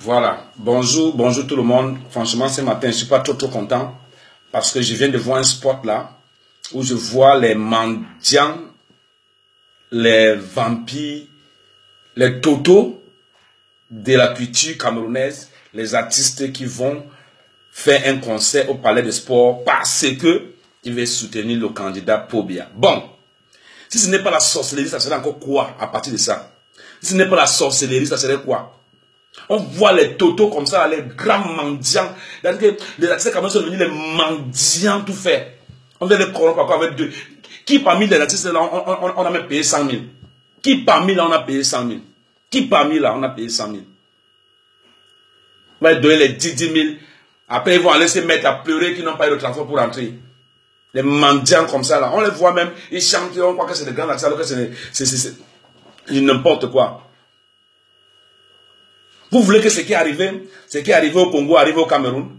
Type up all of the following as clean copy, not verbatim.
Voilà, bonjour tout le monde. Franchement, ce matin, je ne suis pas trop content parce que je viens de voir un spot là où je vois les mendiants, les vampires, les totaux de la culture camerounaise, les artistes qui vont faire un concert au Palais de Sport parce que ils veulent soutenir le candidat Pobia. Bon, si ce n'est pas la sorcellerie, ça serait encore quoi à partir de ça? Si ce n'est pas la sorcellerie, ça serait quoi? On voit les totaux comme ça, les grands mendiants. Les artistes camerounais sont devenus les mendiants tout fait. On vient les corrompre encore avec deux. Qui parmi les artistes là, on a même payé 100 000? Qui parmi là, on a payé 100 000? Qui parmi là, on a payé 100 000? On va donner les 10 000. Après, ils vont aller se mettre à pleurer qu'ils n'ont pas eu de transport pour rentrer. Les mendiants comme ça là, on les voit même, ils chantent, on croit que c'est des grands artistes, alors que c'est n'importe quoi. Vous voulez que ce qui est arrivé au Congo, arrive au Cameroun?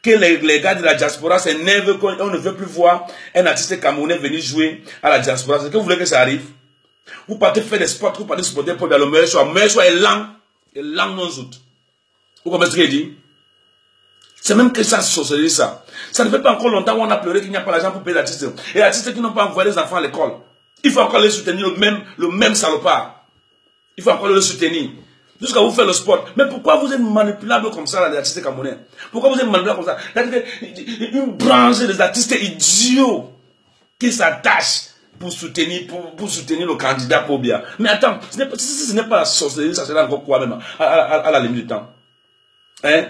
Que les gars de la diaspora s'énervent quand on ne veut plus voir un artiste camerounais venir jouer à la diaspora. C'est que vous voulez que ça arrive? Vous partez faire des sports, vous partez supporter pour le meilleur choix est lent non autres. Vous comprenez ce qu'il dit? C'est même que ça sorcellerie ça. Ça ne fait pas encore longtemps où on a pleuré qu'il n'y a pas l'argent pour payer l'artiste. Et les artistes qui n'ont pas envoyé les enfants à l'école. Il faut encore les soutenir, le même salopard. Il faut encore les soutenir. Jusqu'à vous faire le sport. Mais pourquoi vous êtes manipulable comme ça, les artistes camerounais? Pourquoi vous êtes manipulable comme ça? Une branche des artistes idiots qui s'attachent pour soutenir le candidat Pobia. Mais attends, si ce n'est pas la sorcellerie, ça serait encore quoi même à la limite du temps? Hein?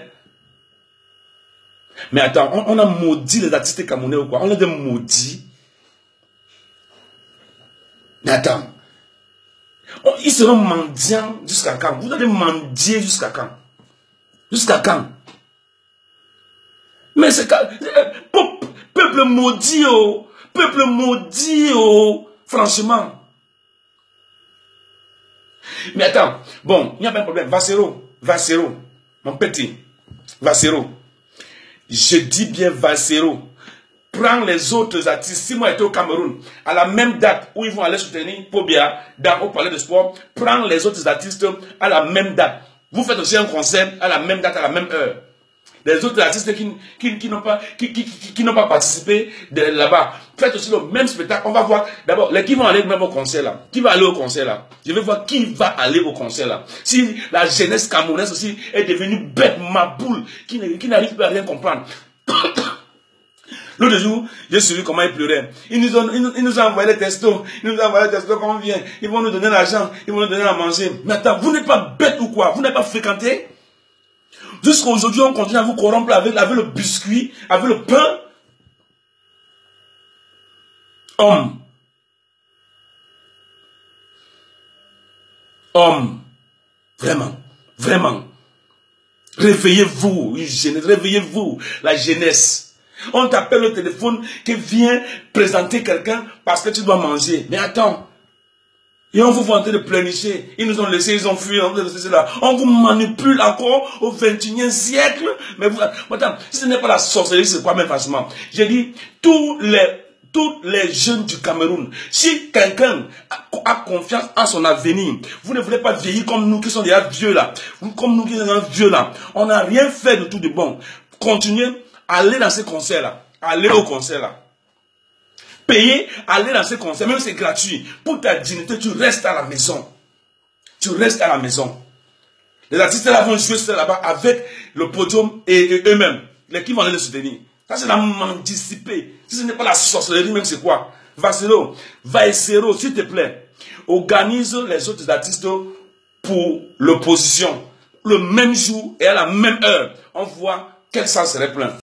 Mais attends, on a maudit les artistes camerounais ou quoi? On les a maudits. Mais attends. Ils seront mendiants jusqu'à quand? Vous allez mendier jusqu'à quand? Jusqu'à quand? Mais c'est peuple maudit, oh! Peuple maudit, oh! Franchement. Mais attends, bon, il n'y a pas de problème. Vassero, mon petit, Vassero. Je dis bien Vassero. Prends les autres artistes. Si moi j'étais au Cameroun, à la même date où ils vont aller soutenir Pobia au Palais de Sport, prends les autres artistes à la même date. Vous faites aussi un concert à la même date, à la même heure. Les autres artistes qui n'ont pas participé là-bas, faites aussi le même spectacle. On va voir d'abord qui vont aller même au concert là. Qui va aller au concert là? Je vais voir qui va aller au concert là. Si la jeunesse camerounaise aussi est devenue bête maboule, qui n'arrive plus à rien comprendre. L'autre jour, j'ai suivi comment ils pleuraient. Ils nous ont envoyé les testos. Ils nous ont envoyé les testos quand on vient. Ils vont nous donner l'argent. Ils vont nous donner à manger. Mais attends, vous n'êtes pas bête ou quoi? Vous n'êtes pas fréquenté? Jusqu'à aujourd'hui, on continue à vous corrompre avec le biscuit, avec le pain. Homme. Vraiment. Réveillez-vous, réveillez-vous, la jeunesse. On t'appelle au téléphone que viens présenter quelqu'un parce que tu dois manger. Mais attends. Et on vous voit en train de pleurnicher. Ils nous ont laissé, ils ont fui, on vous laissé là. On vous manipule encore au 21e siècle. Mais vous, attends, si ce n'est pas la sorcellerie, c'est quoi même franchement? J'ai dit, tous les jeunes du Cameroun, si quelqu'un a confiance en son avenir, vous ne voulez pas vieillir comme nous qui sommes déjà vieux là. Comme nous qui sommes vieux là. On n'a rien fait de tout de bon. Continuez. Allez dans ces concerts-là. Allez au concert-là. Payez, allez dans ces concerts. Même si c'est gratuit. Pour ta dignité, tu restes à la maison. Tu restes à la maison. Les artistes là vont jouer là-bas avec le podium et eux-mêmes. Les qui vont aller les soutenir. Ça, c'est la mendicité. Si ce n'est pas la sorcellerie, même c'est quoi? Vassero, s'il te plaît. Organise les autres artistes pour l'opposition. Le même jour et à la même heure. On voit quel sens serait plein.